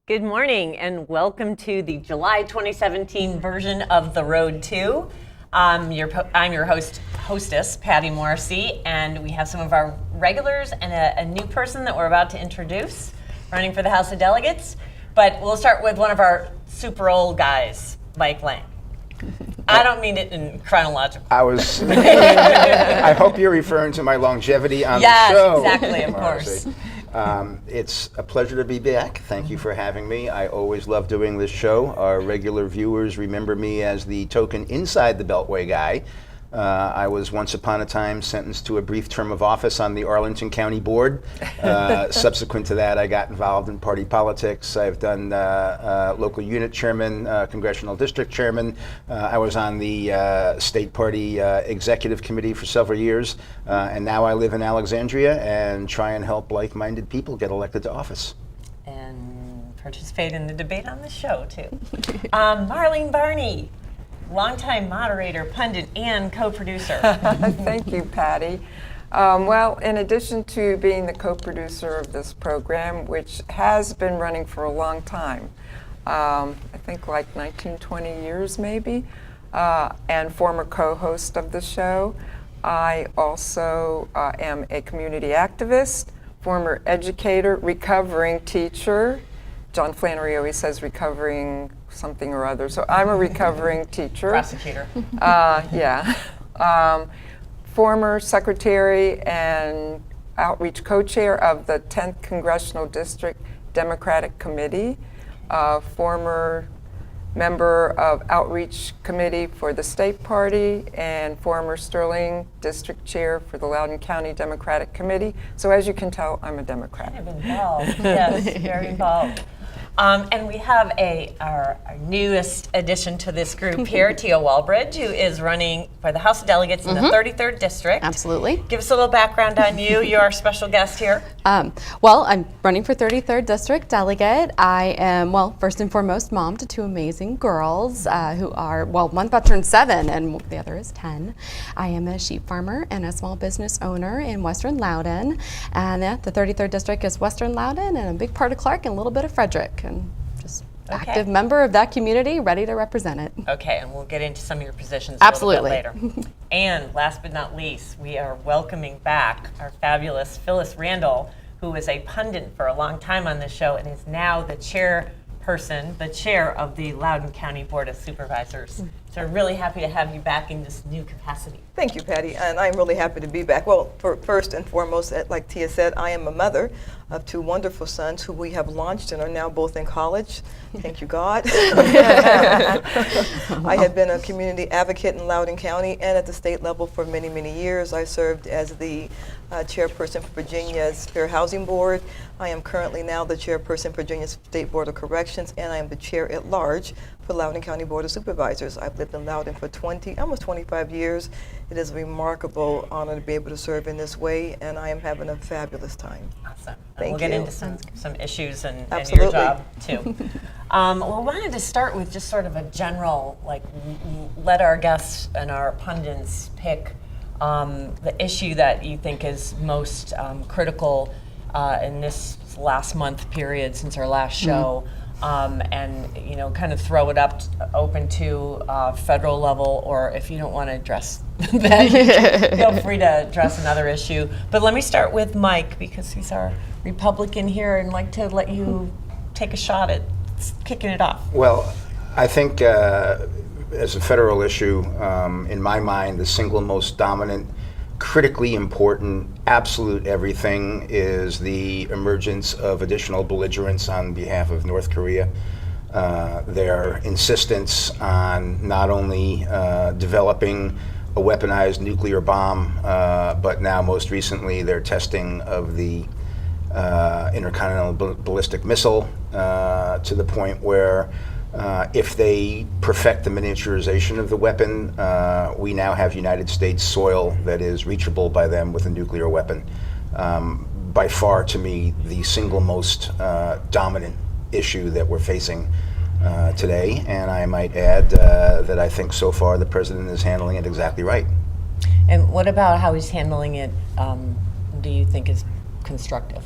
Good morning and welcome to the July 2017 version of The Road To. I'm your hostess, Patti Morrissey, and we have some of our regulars and a new person that we're about to introduce running for the House of Delegates. But we'll start with one of our super old guys, Mike Lang. I don't mean it in chronological. I hope you're referring to my longevity on the show. Yes, exactly, of course. It's a pleasure to be back. Thank you for having me. I always love doing this show. Our regular viewers remember me as the token inside the Beltway guy. I was once upon a time sentenced to a brief term of office on the Arlington County Board. Subsequent to that, I got involved in party politics. I've done local unit chairman, congressional district chairman. I was on the state party executive committee for several years. And now I live in Alexandria and try and help like-minded people get elected to office. And participate in the debate on the show, too. Marlene, Barney. Longtime moderator, pundit, and co-producer. Thank you, Patti. Well, in addition to being the co-producer of this program, which has been running for a long time, I think like 19, 20 years maybe, and former co-host of the show, I also am a community activist, former educator, recovering teacher. John Flannery always says recovering something or other. So I'm a recovering teacher. Prosecutor. Former secretary and outreach co-chair of the 10th Congressional District Democratic Committee. Former member of outreach committee for the state party and former Sterling district chair for the Loudoun County Democratic Committee. So as you can tell, I'm a Democrat. Kind of involved. Yes, very involved. And we have our newest addition to this group here, Tia Walbridge, who is running for the House of Delegates in the 33rd District. Absolutely. Give us a little background on you. You're our special guest here. Well, I'm running for 33rd District Delegate. I am, first and foremost, mom to two amazing girls who are, one about to turn 7 and the other is 10. I am a sheep farmer and a small business owner in Western Loudoun. And the 33rd District is Western Loudoun and a big part of Clark and a little bit of Frederick. And just active member of that community, ready to represent it. Okay, and we'll get into some of your positions Absolutely. a little bit later. And last but not least, we are welcoming back our fabulous Phyllis Randall, who was a pundit for a long time on this show and is now the chair of the Loudoun County Board of Supervisors. So we're really happy to have you back in this new capacity. Thank you, Patti, and I'm really happy to be back. Well, first and foremost, like Tia said, I am a mother of two wonderful sons who we have launched and are now both in college. Thank you, God. I have been a community advocate in Loudoun County and at the state level for many, many years. I served as the chairperson for Virginia's Fair Housing Board. I am currently now the chairperson for Virginia's State Board of Corrections, and I am the chair at large for Loudoun County Board of Supervisors. I've lived in Loudoun for almost 25 years. It is a remarkable honor to be able to serve in this way, and I am having a fabulous time. Awesome. Thank we'll get you. into some issues and your Absolutely. job, too. Well, we wanted to start with just sort of a general, let our guests and our pundits pick the issue that you think is most critical in this last month period since our last show, and kind of throw it open to federal level, or if you don't want to address that, feel free to address another issue. But let me start with Mike, because he's our Republican here, and like to let you take a shot at kicking it off. Well, I think as a federal issue, in my mind, the single most dominant, critically important, absolute everything is the emergence of additional belligerents on behalf of North Korea. Their insistence on not only developing a weaponized nuclear bomb, but now most recently their testing of the intercontinental ballistic missile to the point where if they perfect the miniaturization of the weapon, we now have United States soil that is reachable by them with a nuclear weapon. By far, to me, the single most dominant issue that we're facing today. And I might add that I think so far the president is handling it exactly right. And what about how he's handling it, do you think is constructive?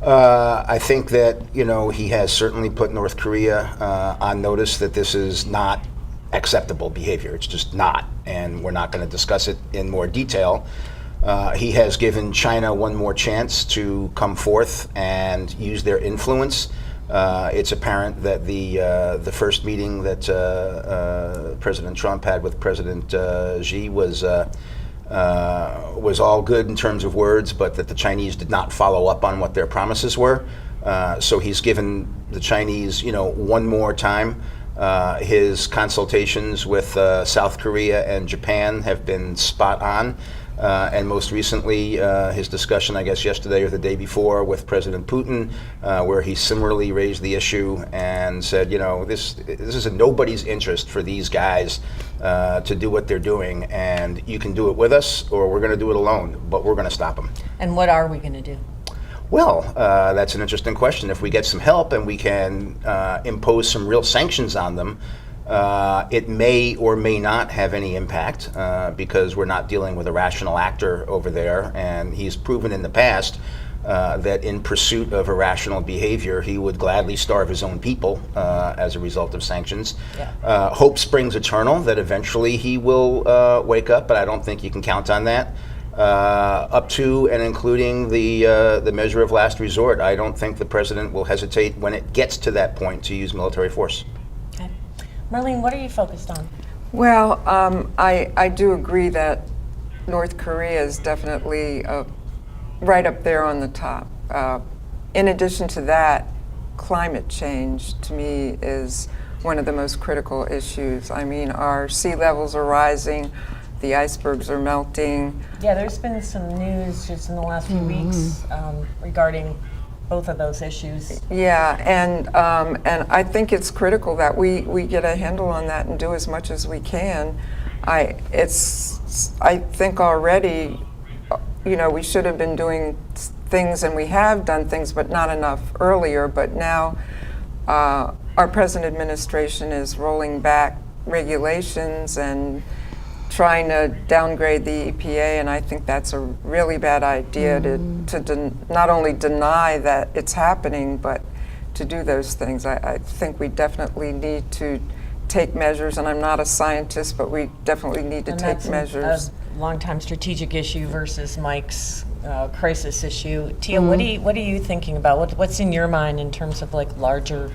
I think that, he has certainly put North Korea on notice that this is not acceptable behavior. It's just not, and we're not going to discuss it in more detail. He has given China one more chance to come forth and use their influence. It's apparent that the first meeting that President Trump had with President Xi was all good in terms of words, but that the Chinese did not follow up on what their promises were. So he's given the Chinese, one more time. His consultations with South Korea and Japan have been spot on. And most recently, his discussion, I guess yesterday or the day before, with President Putin, where he similarly raised the issue and said, this is in nobody's interest for these guys to do what they're doing, and you can do it with us, or we're going to do it alone, but we're going to stop them. And what are we going to do? Well, that's an interesting question. If we get some help and we can impose some real sanctions on them, it may or may not have any impact because we're not dealing with a rational actor over there, and he's proven in the past that in pursuit of irrational behavior, he would gladly starve his own people as a result of sanctions. Yeah. Hope springs eternal that eventually he will wake up, but I don't think you can count on that. Up to and including the measure of last resort, I don't think the president will hesitate when it gets to that point to use military force. Okay. Marlene, what are you focused on? Well, I do agree that North Korea is definitely right up there on the top. In addition to that, climate change to me is one of the most critical issues. I mean, our sea levels are rising, the icebergs are melting. Yeah, there's been some news just in the last few weeks regarding both of those issues. Yeah, and I think it's critical that we get a handle on that and do as much as we can. I think already, we should have been doing things, and we have done things, but not enough earlier. But now our present administration is rolling back regulations and trying to downgrade the EPA, and I think that's a really bad idea to not only deny that it's happening, but to do those things. I think we definitely need to take measures, and I'm not a scientist, but we definitely need to take measures. A long-time strategic issue versus Mike's crisis issue. Tia, what are you thinking about? What's in your mind in terms of larger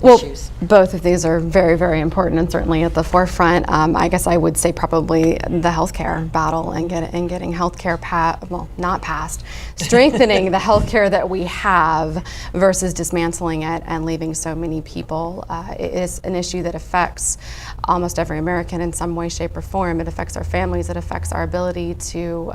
issues? Both of these are very, very important and certainly at the forefront. I guess I would say probably the healthcare battle and getting healthcare not passed, strengthening the healthcare that we have versus dismantling it and leaving so many people. It is an issue that affects almost every American in some way, shape, or form. It affects our families. It affects our ability to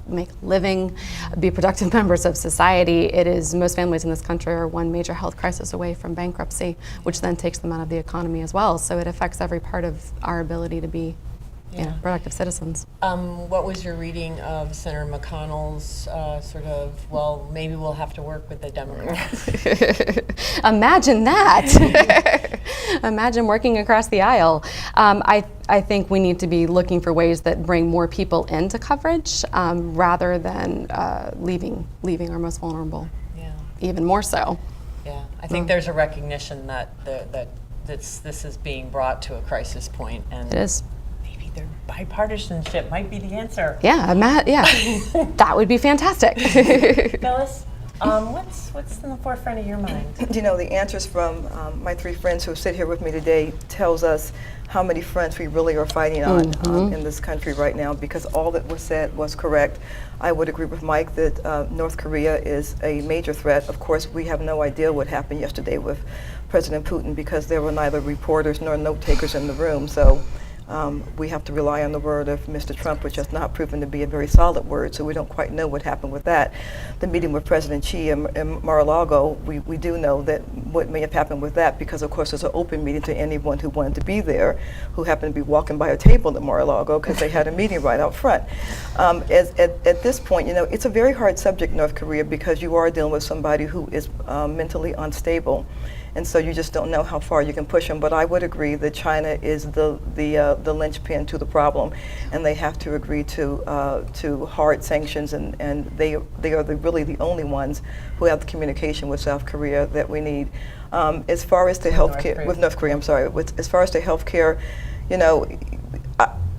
make a living, be productive members of society. Most families in this country are one major health crisis away from bankruptcy, which then takes them out of the economy as well. So it affects every part of our ability to be productive citizens. What was your reading of Senator McConnell's maybe we'll have to work with the Democrats? Imagine that. Imagine working across the aisle. I think we need to be looking for ways that bring more people into coverage rather than leaving our most vulnerable, even more so. Yeah, I think there's a recognition that this is being brought to a crisis point, and it is. Maybe their bipartisanship might be the answer. Yeah, that would be fantastic. Phyllis, what's in the forefront of your mind? The answers from my three friends who sit here with me today tells us how many fronts we really are fighting on in this country right now, because all that was said was correct. I would agree with Mike that North Korea is a major threat. Of course, we have no idea what happened yesterday with President Putin because there were neither reporters nor note takers in the room. So we have to rely on the word of Mr. Trump, which has not proven to be a very solid word, so we don't quite know what happened with that. The meeting with President Xi in Mar-a-Lago, we do know that what may have happened with that, because of course it's an open meeting to anyone who wanted to be there, who happened to be walking by a table at Mar-a-Lago because they had a meeting right out front. At this point, it's a very hard subject, North Korea, because you are dealing with somebody who is mentally unstable. And so you just don't know how far you can push them. But I would agree that China is the linchpin to the problem, and they have to agree to hard sanctions, and they are really the only ones who have the communication with South Korea that we need. As far as the healthcare with North Korea, as far as the healthcare, you know,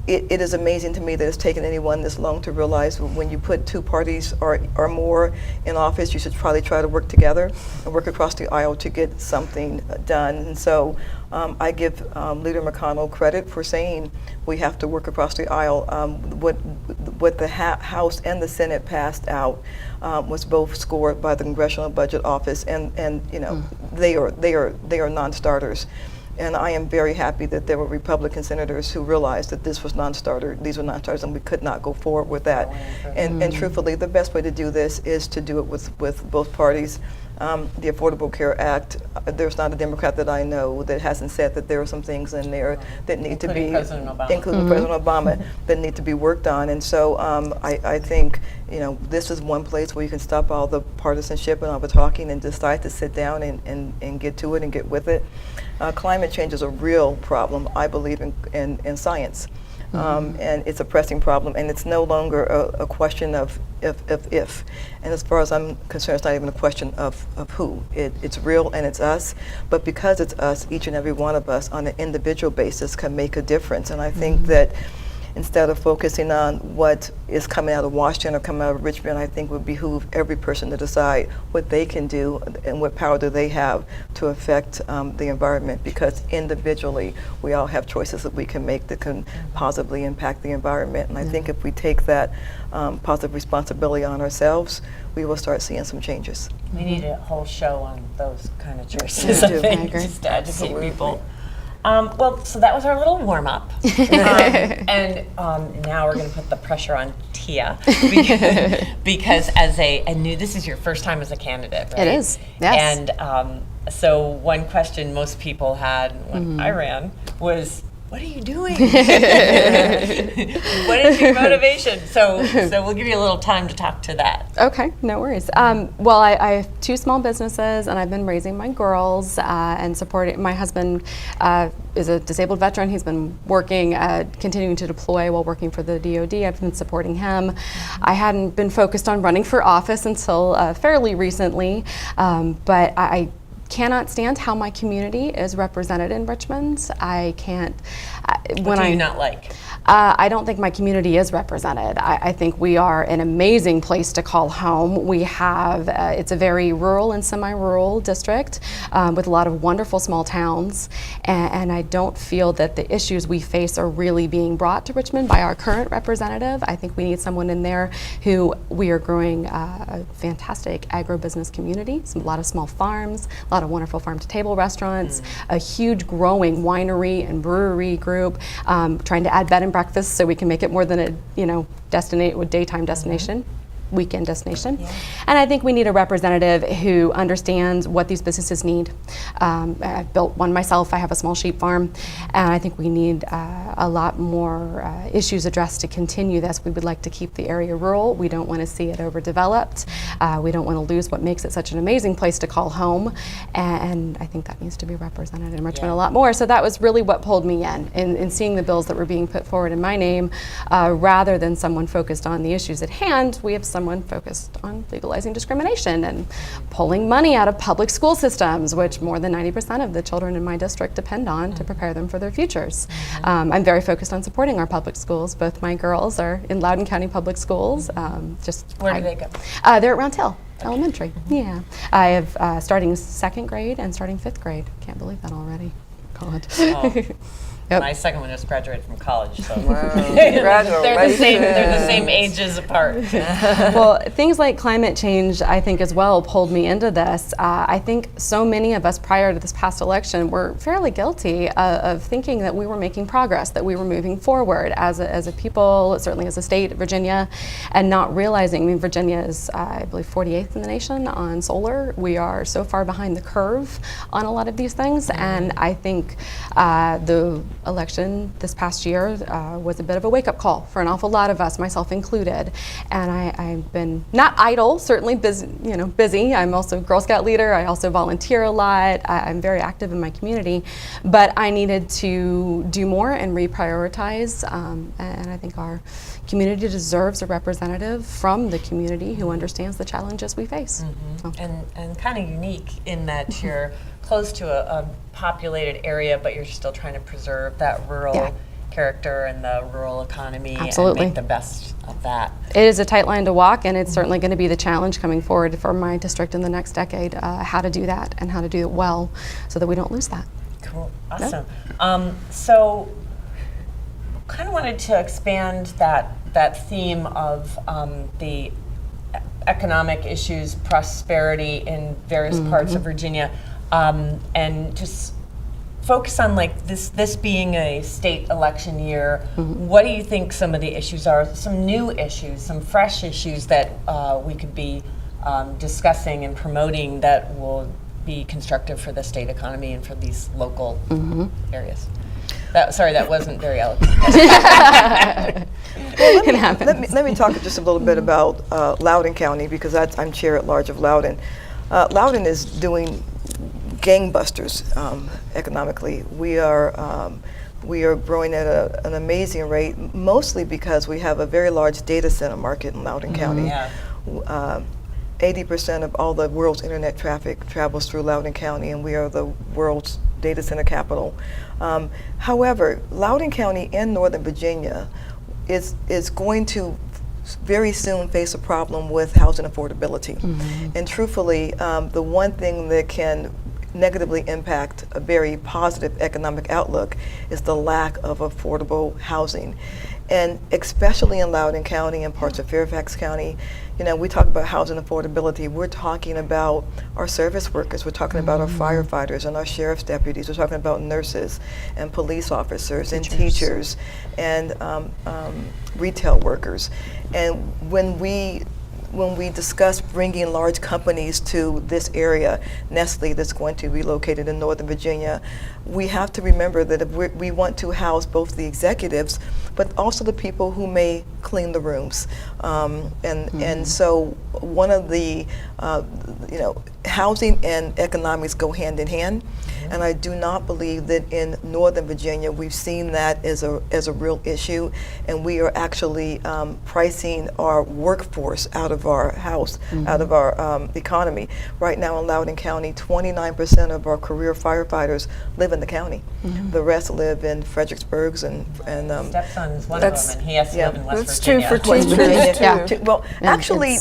it is amazing to me that it's taken anyone this long to realize when you put two parties or more in office, you should probably try to work together and work across the aisle to get something done. And so I give Leader McConnell credit for saying we have to work across the aisle. What the House and the Senate passed out was both scored by the Congressional Budget Office, and you know, they are non-starters. And I am very happy that there were Republican senators who realized that these were non-starters, and we could not go forward with that. And truthfully, the best way to do this is to do it with both parties. The Affordable Care Act, there's not a Democrat that I know that hasn't said that there are some things in there that need to be, including President Obama, that need to be worked on. And so I think, you know, this is one place where you can stop all the partisanship and all the talking and decide to sit down and get to it and get with it. Climate change is a real problem. I believe in science. And it's a pressing problem, and it's no longer a question of if. And as far as I'm concerned, it's not even a question of who. It's real and it's us, but because it's us, each and every one of us on an individual basis can make a difference. And I think that instead of focusing on what is coming out of Washington or coming out of Richmond, I think would behoove every person to decide what they can do and what power do they have to affect the environment, because individually we all have choices that we can make that can positively impact the environment. And I think if we take that positive responsibility on ourselves, we will start seeing some changes. We need a whole show on those kind of choices, I think, just to educate people. Well, so that was our little warm-up. And now we're going to put the pressure on Tia. Because as this is your first time as a candidate, right? It is, yes. And so one question most people had when I ran was, what are you doing? What is your motivation? So we'll give you a little time to talk to that. Okay, no worries. Well, I have two small businesses, and I've been raising my girls and supporting. My husband is a disabled veteran. He's been working, continuing to deploy while working for the DoD. I've been supporting him. I hadn't been focused on running for office until fairly recently, but I cannot stand how my community is represented in Richmond. I can't. What do you not like? I don't think my community is represented. I think we are an amazing place to call home. We have, it's a very rural and semi-rural district with a lot of wonderful small towns, and I don't feel that the issues we face are really being brought to Richmond by our current representative. I think we need someone in there who, we are growing a fantastic agribusiness community, a lot of small farms, a lot of wonderful farm-to-table restaurants, a huge growing winery and brewery group, trying to add bed and breakfast so we can make it more than a daytime destination. Weekend destination. And I think we need a representative who understands what these businesses need. I've built one myself. I have a small sheep farm, and I think we need a lot more issues addressed to continue this. We would like to keep the area rural. We don't want to see it overdeveloped. We don't want to lose what makes it such an amazing place to call home, and I think that needs to be represented in Richmond a lot more. So that was really what pulled me in seeing the bills that were being put forward in my name, rather than someone focused on the issues at hand. We have someone focused on legalizing discrimination and pulling money out of public school systems, which more than 90% of the children in my district depend on to prepare them for their futures. I'm very focused on supporting our public schools. Both my girls are in Loudoun County Public Schools. Where do they go? They're at Round Hill Elementary. Yeah. I have starting second grade and starting fifth grade. Can't believe that already. God. Oh. Yep. My second one just graduated from college, so they're the same ages apart. Well, things like climate change, I think, as well, pulled me into this. I think so many of us prior to this past election were fairly guilty of thinking that we were making progress, that we were moving forward as a people, certainly as a state, Virginia, and not realizing. I mean, Virginia is, I believe, 48th in the nation on solar. We are so far behind the curve on a lot of these things, and I think think the election this past year was a bit of a wake-up call for an awful lot of us, myself included. And I've been not idle, certainly busy. Busy. I'm also a Girl Scout leader. I also volunteer a lot. I'm very active in my community, but I needed to do more and reprioritize. And I think our community deserves a representative from the community who understands the challenges we face. So. And kind of unique in that you're close to a populated area, but you're still trying to preserve that rural character and the rural economy Absolutely. and make the best of that. It is a tight line to walk, and it's certainly going to be the challenge coming forward for my district in the next decade, how to do that and how to do it well so that we don't lose that. Cool, awesome. So kind of wanted to expand that theme of the economic issues, prosperity in various parts of Virginia, and just focus on like this being a state election year. What do you think some of the issues are? Some new issues, some fresh issues that we could be discussing and promoting that will be constructive for the state economy and for these local areas. That wasn't very eloquent. It happens. Let me talk just a little bit about Loudoun County, because I'm chair at large of Loudoun. Loudoun is doing gangbusters economically. We are growing at an amazing rate, mostly because we have a very large data center market in Loudoun County. 80% of all the world's internet traffic travels through Loudoun County, and we are the world's data center capital. However, Loudoun County in Northern Virginia is going to very soon face a problem with housing affordability. And truthfully, the one thing that can negatively impact a very positive economic outlook is the lack of affordable housing. And especially in Loudoun County and parts of Fairfax County, we talk about housing affordability. We're talking about our service workers. We're talking about our firefighters and our sheriff's deputies. We're talking about nurses and police officers and teachers and retail workers. And when we discuss bringing large companies to this area, Nestle that's going to be located in Northern Virginia, we have to remember that if we want to house both the executives, but also the people who may clean the rooms. And so one of the, housing and economics go hand in hand. And I do not believe that in Northern Virginia we've seen that as a real issue, and we are actually pricing our workforce out of our house, out of our economy. Right now in Loudoun County, 29% of our career firefighters live in the county. The rest live in Fredericksburg and Stepson is one of them, and he has to live in West That's Virginia. true for teachers too. Well, actually,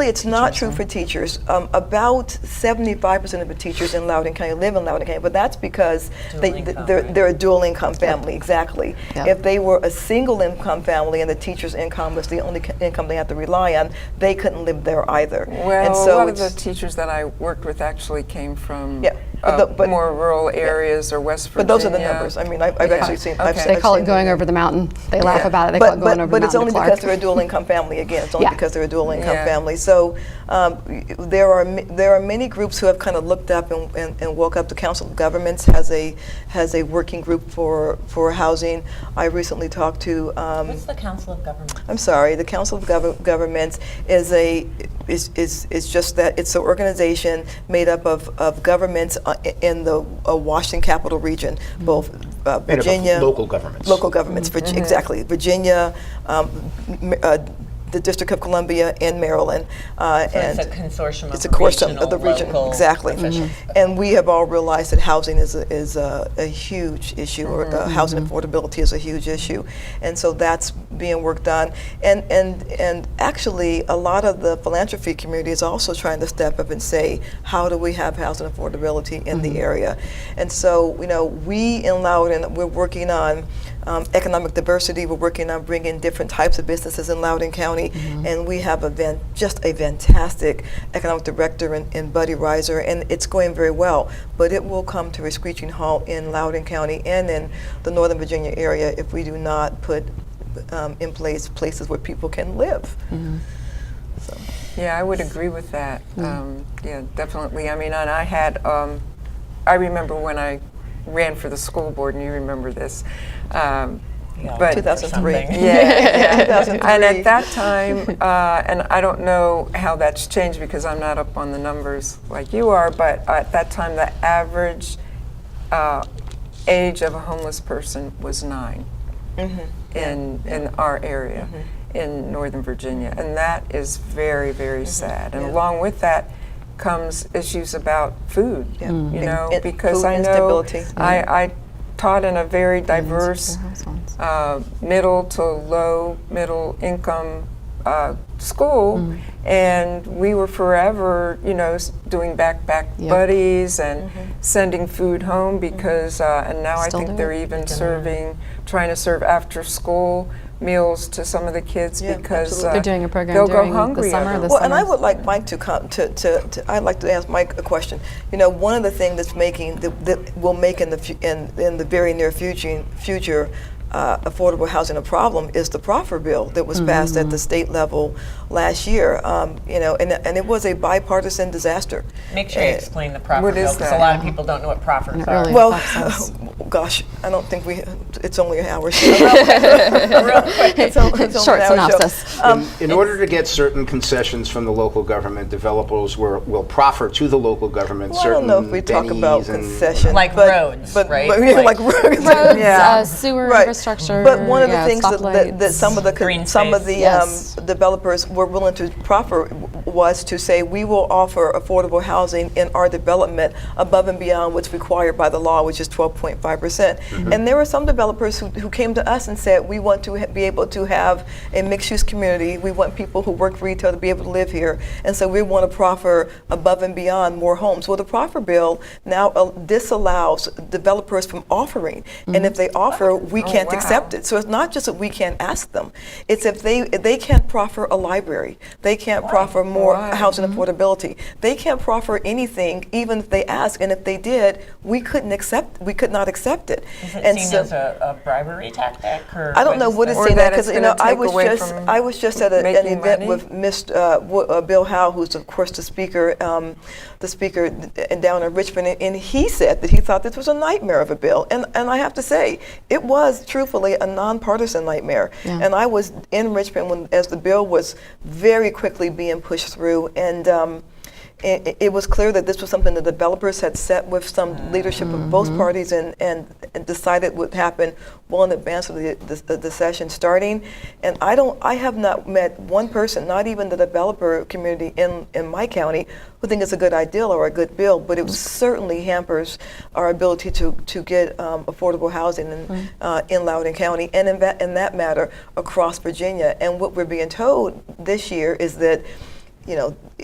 it's not true for teachers. About 75% of the teachers in Loudoun County live in Loudoun County, but that's because they're a dual income family, exactly. Yeah. If they were a single income family and the teacher's income was the only income they had to rely on, they couldn't live there either. Well, and so a lot of the teachers that I worked with actually came from but more rural areas or West Virginia. But those are the numbers. I mean, I've actually seen. They call it going over the mountain. They laugh about it. They call it going over the mountain. But it's only to Clark. because they're a dual income family. Again, it's only because they're a dual income family. So there are many groups who have kind of looked up and woke up. The Council of Governments has a working group for housing. I recently talked to. What's the Council of Governments? I'm sorry. The Council of Governments is just that. It's an organization made up of governments in the Washington Capital Region, both Virginia, local governments. Local governments, exactly. Virginia, the District of Columbia, and Maryland. And it's a consortium of it's a consortium of the region, local exactly. officials. And we have all realized that housing is a huge issue, or housing affordability is a huge issue, and so that's being worked on. And actually, a lot of the philanthropy community is also trying to step up and say, how do we have housing affordability in the area? And so, we in Loudoun, we're working on economic diversity. We're working on bringing different types of businesses in Loudoun County, and we have just a fantastic economic director in Buddy Reiser, and it's going very well. But it will come to a screeching halt in Loudoun County and in the Northern Virginia area if we do not put in place places where people can live. So. Yeah, I would agree with that. Yeah, definitely. I mean, and I had, I remember when I ran for the school board, and you remember this. Yeah, But 2003. yeah. 2003. And at that time, and I don't know how that's changed because I'm not up on the numbers like you are, but at that time the average age of a homeless person was 9 in our area in Northern Virginia. And that is very, very sad. And along with that comes issues about food, you know, because food I know instability. I taught in a very diverse middle to low middle income school, and we were forever, you know, doing backpack buddies and sending food home because, and now Still I think do they're it. even trying to serve after school meals to some of the kids Yeah, because absolutely. They're doing a program they'll during go hungry the summer. otherwise. Well, and I would like Mike to come I'd like to ask Mike a question. You know, one of the things that's making that will make in the very near future affordable housing a problem is the proffer bill that was passed at the state level last year. You know, and it was a bipartisan disaster. Make sure you explain the proffer What bill, is because a that? lot of people don't know what proffers And it are. really Well, affects us. gosh, I don't think it's only an hour show. It's only Short an hour show. synopsis. In order to get certain concessions from the local government, developers will proffer to the local government Well, I certain don't know if we talk about bennies and- concession, Like roads, right? yeah, Like- like roads. Roads, Yeah. sewer Right. infrastructure. But one of the yeah, things that stoplights. some of the Green space. Yes. developers were willing to proffer was to say we will offer affordable housing in our development above and beyond what's required by the law, which is 12.5%. And there were some developers who came to us and said we want to be able to have a mixed-use community. We want people who work retail to be able to live here, and so we want to proffer above and beyond more homes. Well, the proffer bill now disallows developers from offering, and if they offer, we can't wow. accept it. So it's not just that we can't ask them; it's if they can't proffer a library, they can't proffer more Right. housing affordability. They can't proffer anything, even if they ask. And if they did, we could not accept it. Is it And seen so- as a bribery tactic? Or I don't know what is it's Or seen that at it's because gonna take away I from was just at an making event money? with Mr. Bill Howe, who's of course the speaker down in Richmond, and he said that he thought this was a nightmare of a bill, and I have to say it was truthfully a nonpartisan nightmare. Yeah. And I was in Richmond as the bill was very quickly being pushed through, and it was clear that this was something the developers had set with some leadership of both parties and decided would happen well in advance of the session starting. And I have not met one person, not even the developer community in my county, who think it's a good idea or a good bill, but it certainly hampers our ability to get affordable housing in Loudoun County and in that matter across Virginia. And what we're being told this year is that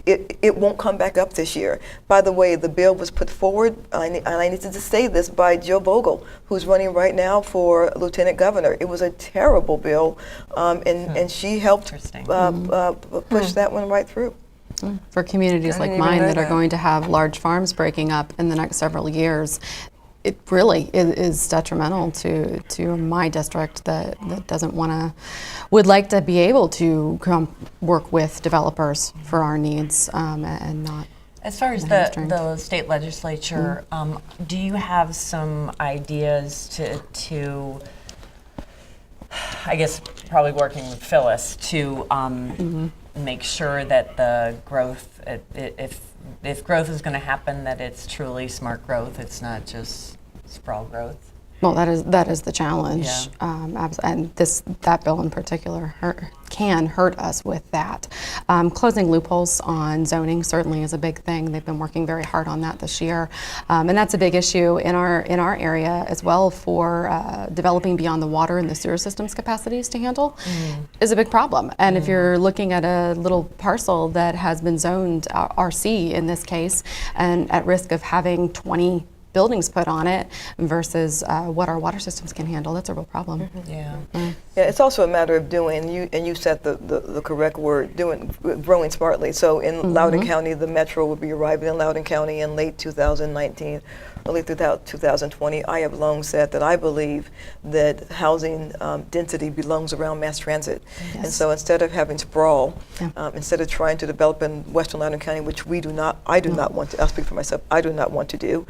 it won't come back up this year. By the way, the bill was put forward, and I need to say this, by Jill Bogle, who's running right now for Lieutenant Governor. It was a terrible bill, and she helped push that one right through. For communities I like didn't even mine know that are that. going to have large farms breaking up in the next several years, it really is detrimental to my district that would like to be able to come work with developers for our needs and not. As far as the state legislature, do you have some ideas to I guess probably working with Phyllis to make sure that the growth, if growth is going to happen, that it's truly smart growth, it's not just sprawl growth? Well, that is the challenge, Yeah. and that bill in particular can hurt us with that. Closing loopholes on zoning certainly is a big thing. They've been working very hard on that this year, and that's a big issue in our area as well. For developing beyond the water and the sewer system's capacities to handle is a big problem. And if you're looking at a little parcel that has been zoned RC in this case, and at risk of having 20 buildings put on it versus what our water systems can handle, that's a real problem. Yeah. Yeah, it's also a matter of doing, and you said the correct word, growing smartly. So in Loudoun County, the metro will be arriving in Loudoun County in late 2019, really throughout 2020, I have long said that I believe that housing density belongs around mass transit. Yes. And so instead of having sprawl, instead of trying to develop in Western Loudoun County, which I do not want to, I'll speak for myself, I do not want to do,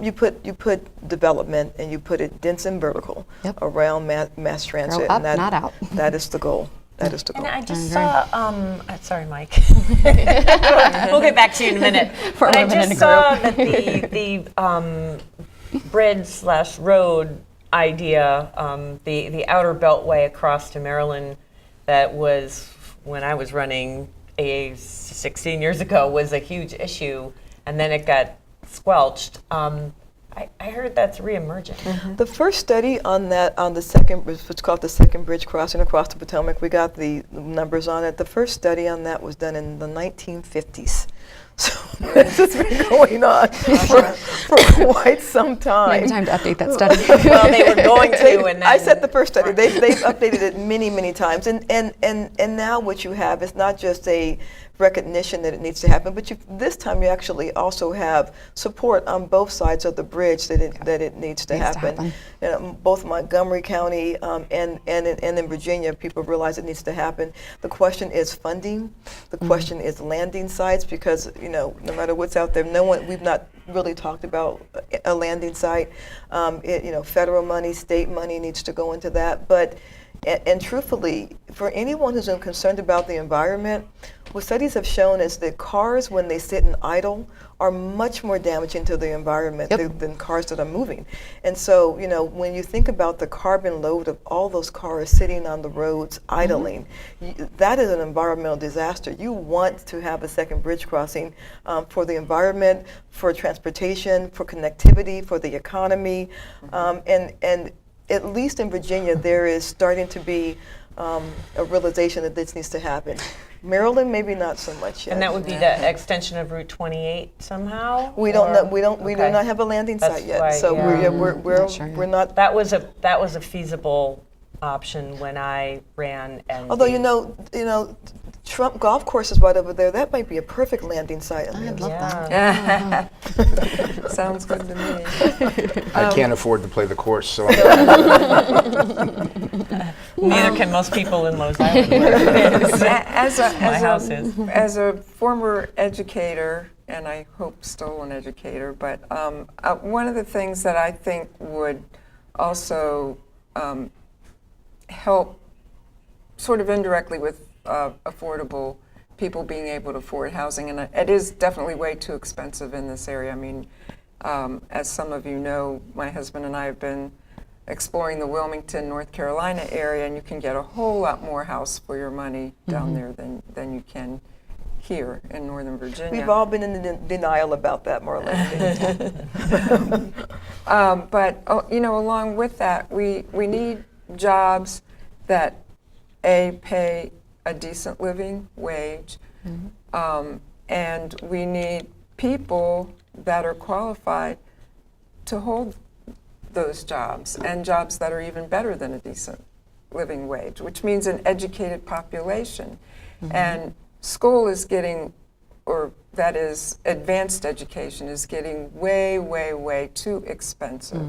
you put development and you put it dense and vertical around mass transit. Grow up, and not out. That is the goal. That is the goal. And I just saw, sorry, Mike. We'll get back to you in a minute. But I just saw that the bridge/road idea, the outer beltway across to Maryland, that was, when I was running AA 16 years ago, was a huge issue, and then it got squelched. I heard that's reemerging. The first study on that, on the second, what's called the second bridge crossing across the Potomac, we got the numbers on it. The first study on that was done in the 1950s. So it's been going on for quite some time. Maybe time to update that study. Well, they were going to, and then I said the first study. They've updated it many times, and now what you have is not just a recognition that it needs to happen, but this time you actually also have support on both sides of the bridge that it needs to happen. You know, both Montgomery County and in Virginia, people realize it needs to happen. The question is funding. The question is landing sites, because no matter what's out there, we've not really talked about a landing site. Federal money, state money needs to go into that, but. And truthfully, for anyone who's concerned about the environment, what studies have shown is that cars, when they sit and idle, are much more damaging to the environment than cars that are moving. And so, when you think about the carbon load of all those cars sitting on the roads idling, that is an environmental disaster. You want to have a second bridge crossing for the environment, for transportation, for connectivity, for the economy, and at least in Virginia, there is starting to be a realization that this needs to happen. Maryland, maybe not so much yet. And that would be the extension of Route 28 somehow? We don't know. We do not have a landing That's site yet. right, So yeah. we're not. That was a feasible option when I ran. And Although Trump golf course is right over there. That might be a perfect landing site. I'd love yeah. that. Sounds good to me. I can't afford to play the course, so Neither can most people in Los Island. My house is. As a former educator, and I hope still an educator, but one of the things that I think would also help sort of indirectly with affordable people being able to afford housing, and it is definitely way too expensive in this area. I mean, as some of you know, my husband and I have been exploring the Wilmington, North Carolina area, and you can get a whole lot more house for your money down there than you can here in Northern Virginia. We've all been in denial about that, Marlene. But along with that, we need jobs that pay a decent living wage, and we need people that are qualified to hold those jobs, and jobs that are even better than a decent living wage, which means an educated population. And school is getting, or that is advanced education, is getting way too expensive.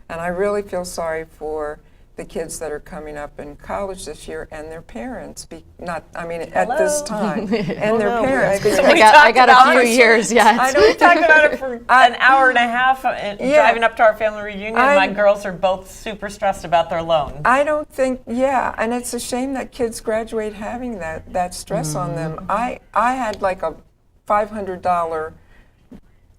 And I really feel sorry for the kids that are coming up in college this year and their parents, at this time, and their parents. Because I got a few years yet. I know we talked about it for an hour and a half driving up to our family reunion. My girls are both super stressed about their loan. I don't think, and it's a shame that kids graduate having that stress on them. I had like a $500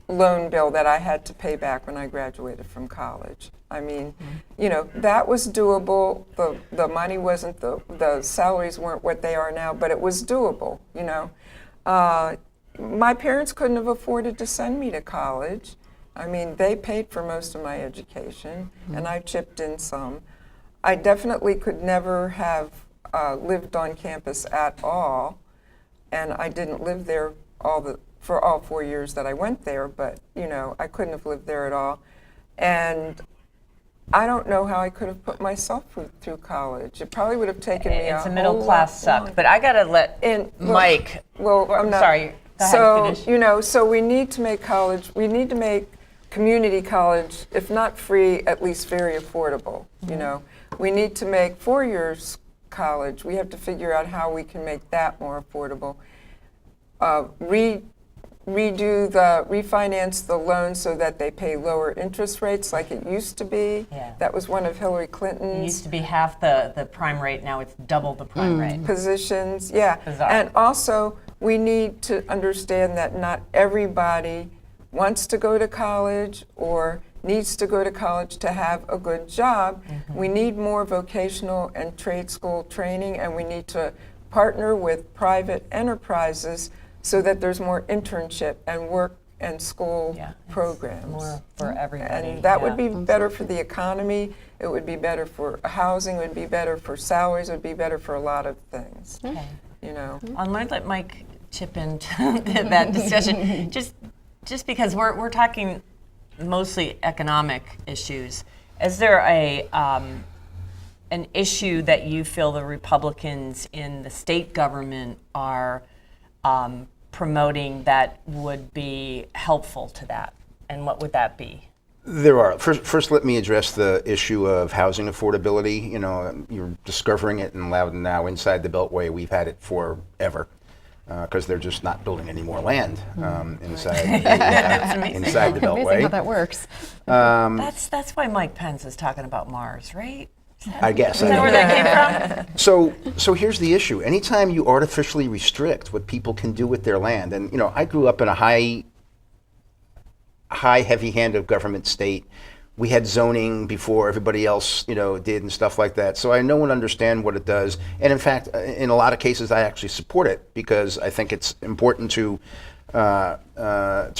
loan bill that I had to pay back when I graduated from college. I mean, that was doable. The money wasn't, the salaries weren't what they are now, but it was doable, My parents couldn't have afforded to send me to college. I mean, they paid for most of my education, and I chipped in some. I definitely could never have lived on campus at all, and I didn't live there for all 4 years that I went there, but, I couldn't have lived there at all. And I don't know how I could have put myself through college. It probably would have taken me It's a middle class suck, but I gotta let Mike. Well, I'm not. Sorry. Go ahead, So finish. so we need to make college. We need to make community college, if not free, at least very affordable. You know, we need to make 4 years college. We have to figure out how we can make that more affordable. Refinance the loans so that they pay lower interest rates like it used to be. Yeah. That was one of Hillary It Clinton's used to be half the prime rate, now it's double the prime rate. positions. Yeah. Bizarre. And also, we need to understand that not everybody wants to go to college or needs to go to college to have a good job. We need more vocational and trade school training, and we need to partner with private enterprises so that there's more internship and work and school Yeah, it's programs. more for everybody. And that would yeah. be better for the economy, it would be better for housing, it would be better for salaries, it would be better for a lot of things, Okay. you know. I might let Mike chip into that discussion, just because we're talking mostly economic issues. Is there an issue that you feel the Republicans in the state government are promoting that would be helpful to that? And what would that be? There are. First, let me address the issue of housing affordability. You know, you're discovering it in Loudoun now inside the Beltway. We've had it forever because they're just not building any more land inside the Beltway. Amazing how that works. That's why Mike Pence is talking about Mars, right? I guess. Is that where that came from? So here's the issue. Anytime you artificially restrict what people can do with their land, and you know, I grew up in a high heavy hand of government state. We had zoning before everybody else, you know, did and stuff like that. So I know and understand what it does. And in fact, in a lot of cases, I actually support it because I think it's important to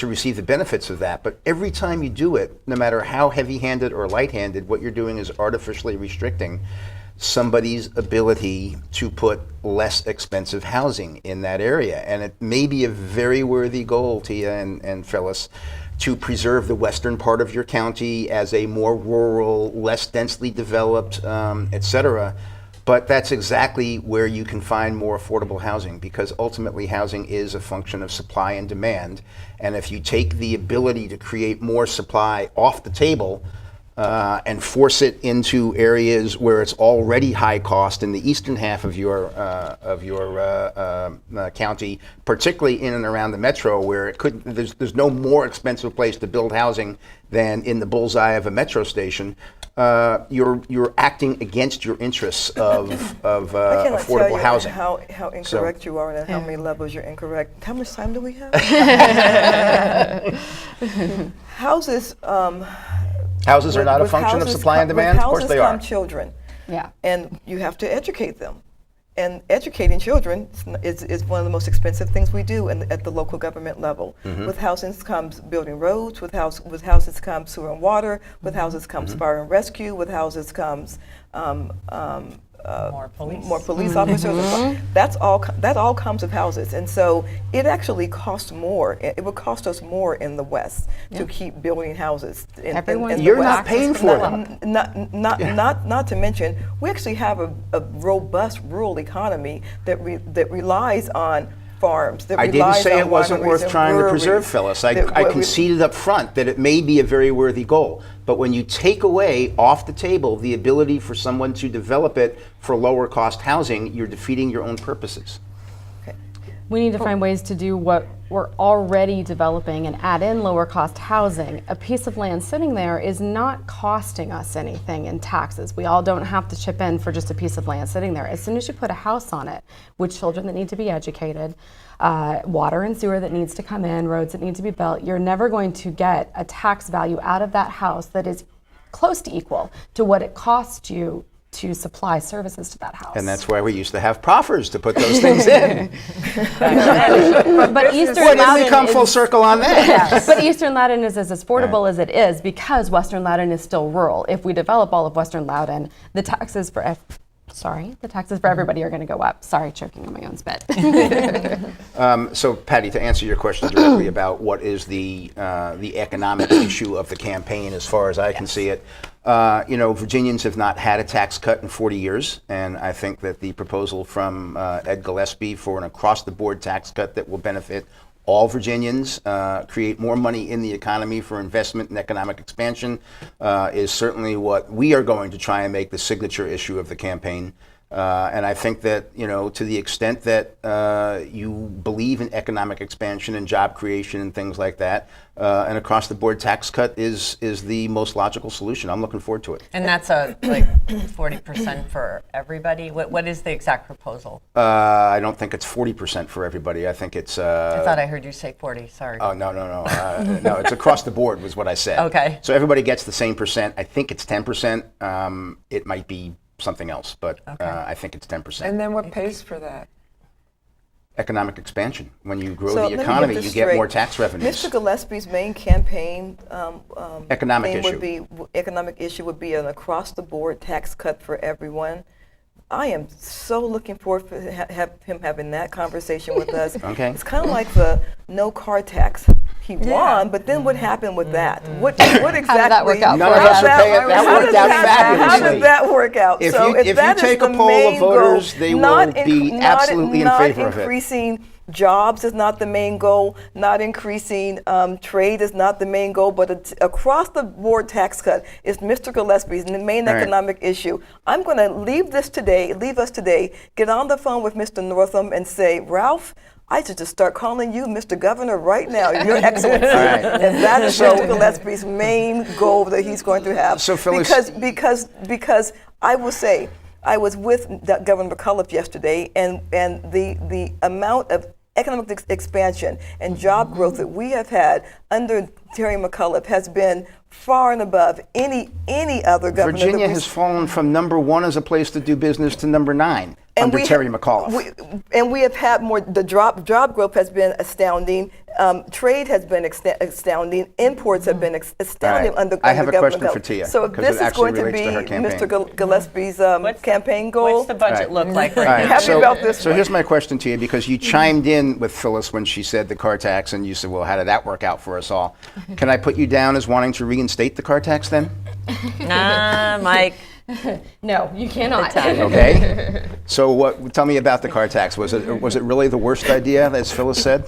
receive the benefits of that. But every time you do it, no matter how heavy-handed or light-handed, what you're doing is artificially restricting somebody's ability to put less expensive housing in that area. And it may be a very worthy goal, Tia and Phyllis, to preserve the western part of your county as a more rural, less densely developed, et cetera. But that's exactly where you can find more affordable housing, because ultimately housing is a function of supply and demand. And if you take the ability to create more supply off the table and force it into areas where it's already high cost in the eastern half of your county, particularly in and around the metro, where it could there's no more expensive place to build housing than in the bullseye of a metro station. You're acting against your interests of I cannot affordable tell you housing. how incorrect you are and at how many levels you're incorrect. How much time do we have? Houses. Houses are not a with function of houses supply and with demand? Of course houses they are. come children, Yeah. and you have to educate them. And educating children is one of the most expensive things we do at the local government level. With houses comes building roads, with houses comes sewer and water, with houses comes fire and rescue, with houses comes More police. more police officers. That all comes with houses, and so it actually costs more. It would cost us more in the West to keep building houses. Everyone- in the You're West. not paying for Not- them. Not to mention, we actually have a robust rural economy that relies on farms. That I didn't relies say on it wasn't wineries worth and trying to breweries, preserve, Phyllis. I that- conceded up front that it may be a very worthy goal. But when you take away off the table the ability for someone to develop it for lower cost housing, you're defeating your own purposes. We need to find ways to do what we're already developing and add in lower cost housing. A piece of land sitting there is not costing us anything in taxes. We all don't have to chip in for just a piece of land sitting there. As soon as you put a house on it with children that need to be educated, water and sewer that needs to come in, roads that need to be built, you're never going to get a tax value out of that house that is close to equal to what it costs you to supply services to that house. And that's why we used to have proffers to put those things in. But Eastern Boy, didn't we Loudoun come full is- circle on that? But Eastern Loudoun is as affordable as it is because Western Loudoun is still rural. If we develop all of Western Loudoun, the taxes for everybody are going to go up. Sorry, choking on my own spit. So, Patti, to answer your question directly about what is the economic issue of the campaign, as far as I can see it, Virginians have not had a tax cut in 40 years, and I think that the proposal from Ed Gillespie for an across-the-board tax cut that will benefit all Virginians, create more money in the economy for investment and economic expansion, is certainly what we are going to try and make the signature issue of the campaign. And I think that, to the extent that you believe in economic expansion and job creation and things like that, an across-the-board tax cut is the most logical solution. I'm looking forward to it. And that's like 40% for everybody? What is the exact proposal? I don't think it's 40% for everybody. I think it's... I thought I heard you say 40, sorry. Oh, no. No, it's across the board was what I said. Okay. So everybody gets the same percent. I think it's 10%. It might be something else, but I think it's 10%. And then what pays for that? Economic expansion. When you grow So let the me economy, get this you get straight. more tax revenues. Mr. Gillespie's main campaign Economic theme issue. economic issue would be an across-the-board tax cut for everyone. I am so looking forward to him having that conversation with us. Okay. It's kind of like the no car tax. He won, but then what happened with that? What exactly? How did that work out None for of us us? are paying. That how worked did out How fabulously. did that work out? If So you- if that you is take a the poll of main voters, goal, they will not be absolutely in favor of it. Increasing jobs is not the main goal. Not increasing trade is not the main goal. But across-the-board tax cut is Mr. Gillespie's main All right. economic issue. I'm going to leave us today, get on the phone with Mr. Northam and say, Ralph, I should just start calling you Mr. Governor right now, Your Excellency. right. And that is Mr. Gillespie's main goal that he's going to have. So, Phyllis- Because I will say, I was with Governor McAuliffe yesterday, and the amount of economic expansion and job growth that we have had under Terry McAuliffe has been far and above any other governor. Virginia has fallen from number 1 as a place to do business to number 9 under Terry McAuliffe. We have had more. The job growth has been astounding. Trade has been astounding. Imports have been astounding All right. under I have a Governor question for McAuliffe. Tia, So if 'cause this it is actually going to relates be to her campaign. Mr. Gillespie's campaign goal, What's the budget look like right All right, now? Happy about this so one. here's my question to you, because you chimed in with Phyllis when she said the car tax, and you said, well, how did that work out for us all? Can I put you down as wanting to reinstate the car tax then? Mike. No, you cannot. Okay. So tell me about the car tax. Was it really the worst idea, as Phyllis said?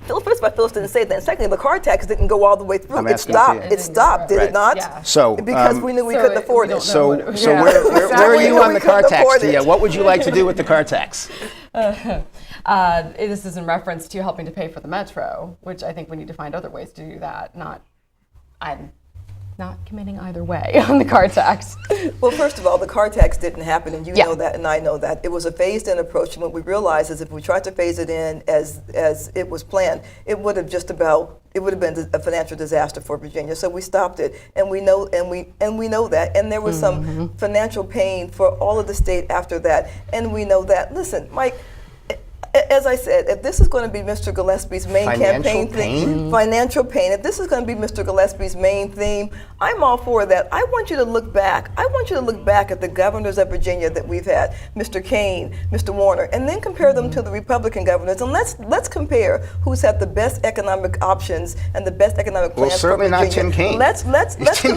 First of all, Phyllis didn't say that. And secondly, the car tax didn't go all the way through. I'm It asking stopped. Tia. It stopped, did Right. it not? Yeah. So, Because we knew we couldn't afford it. So where Exactly. are you We on the car couldn't tax, afford it. Tia? What would you like to do with the car tax? This is in reference to helping to pay for the metro, which I think we need to find other ways to do that. I'm not committing either way on the car tax. Well, first of all, the car tax didn't happen, and you Yeah. know that, and I know that. It was a phased-in approach, and what we realized is if we tried to phase it in as it was planned, it would have been a financial disaster for Virginia. So we stopped it, and we know that. And there was some financial pain for all of the state after that, and we know that. Listen, Mike. As I said, if this is going to be Mr. Gillespie's main campaign theme, financial pain, if this is going to be Mr. Gillespie's main theme, I'm all for that. I want you to look back. I want you to look back at the governors of Virginia that we've had, Mr. Kane, Mr. Warner, and then compare them to the Republican governors. And let's compare who's had the best economic options and the best economic plans Well, certainly for not Virginia. Tim Kaine. Let's Tim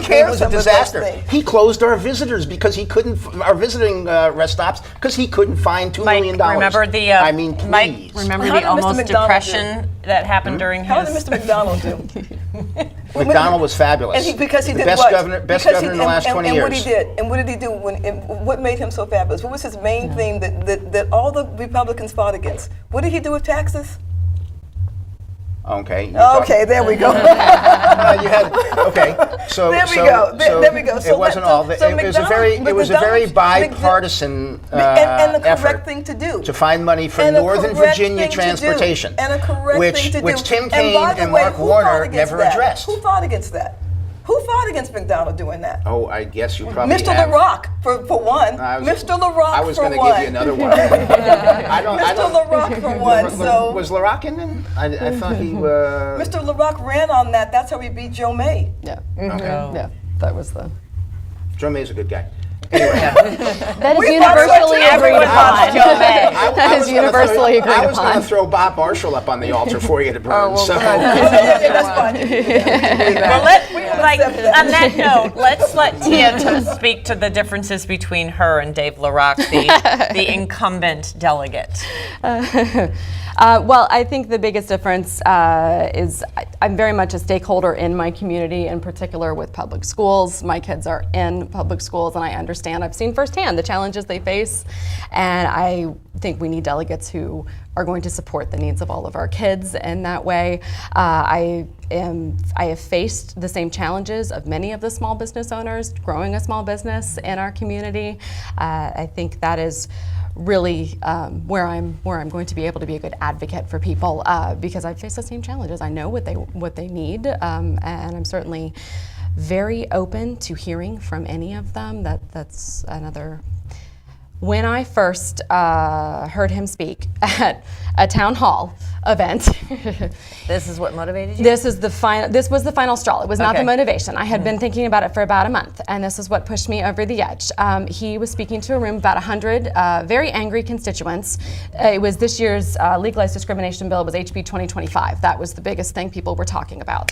compare Kaine was a some of those disaster. things. He closed our visitors because he couldn't, our visiting rest stops, because he couldn't find $2 Mike, million. remember the I mean, please. Mike, remember How the did Mr. almost McDonald depression that happened during How his... did Mr. McDonald do? McDonald was fabulous. Because he the did best what? governor, best Because governor in the last 20 years. And what did he do? What made him so fabulous? What was his main theme that all the Republicans fought against? What did he do with taxes? Okay. Okay, there we go. Okay. So There we go. There we go. It wasn't all. It was a very bipartisan and the correct effort thing to do. to find money for And a Northern correct Virginia thing to do. transportation, And a correct thing to do. which Tim And Kaine by the and way, Mark who Warner fought against never that? addressed. Who fought against that? Who fought against McDonald doing that? Oh, I guess you probably Mr. have. LaRock, for one. Mr. LaRock, I was for going to one. give you another one. I don't. Mr. LaRock, for one. So Was LaRock in then? I thought he was. Mr. LaRock ran on that. That's how he beat Joe May. Yeah. Okay. Yeah. That was the. Joe May's a good guy. That is universally agreed Everyone loves upon. Joe May. That is universally agreed I was going upon. to throw Bob Marshall up on the altar for you to burn. well, so. good. That's fine. Well, on that note, let's let Tia speak to the differences between her and Dave LaRock, the incumbent delegate. Well, I think the biggest difference is I'm very much a stakeholder in my community, in particular with public schools. My kids are in public schools, and I understand, I've seen firsthand the challenges they face, and I think we need delegates who are going to support the needs of all of our kids in that way. I have faced the same challenges of many of the small business owners growing a small business in our community. I think that is really where I'm going to be able to be a good advocate for people because I face the same challenges. I know what they need, and I'm certainly very open to hearing from any of them. That's another. When I first heard him speak at a town hall event, This is what motivated you? this was the final straw. It was not Okay. the motivation. I had been thinking about it for about a month, and this is what pushed me over the edge. He was speaking to a room of about 100 very angry constituents. It was this year's legalized discrimination bill. It was HB 2025. That was the biggest thing people were talking about.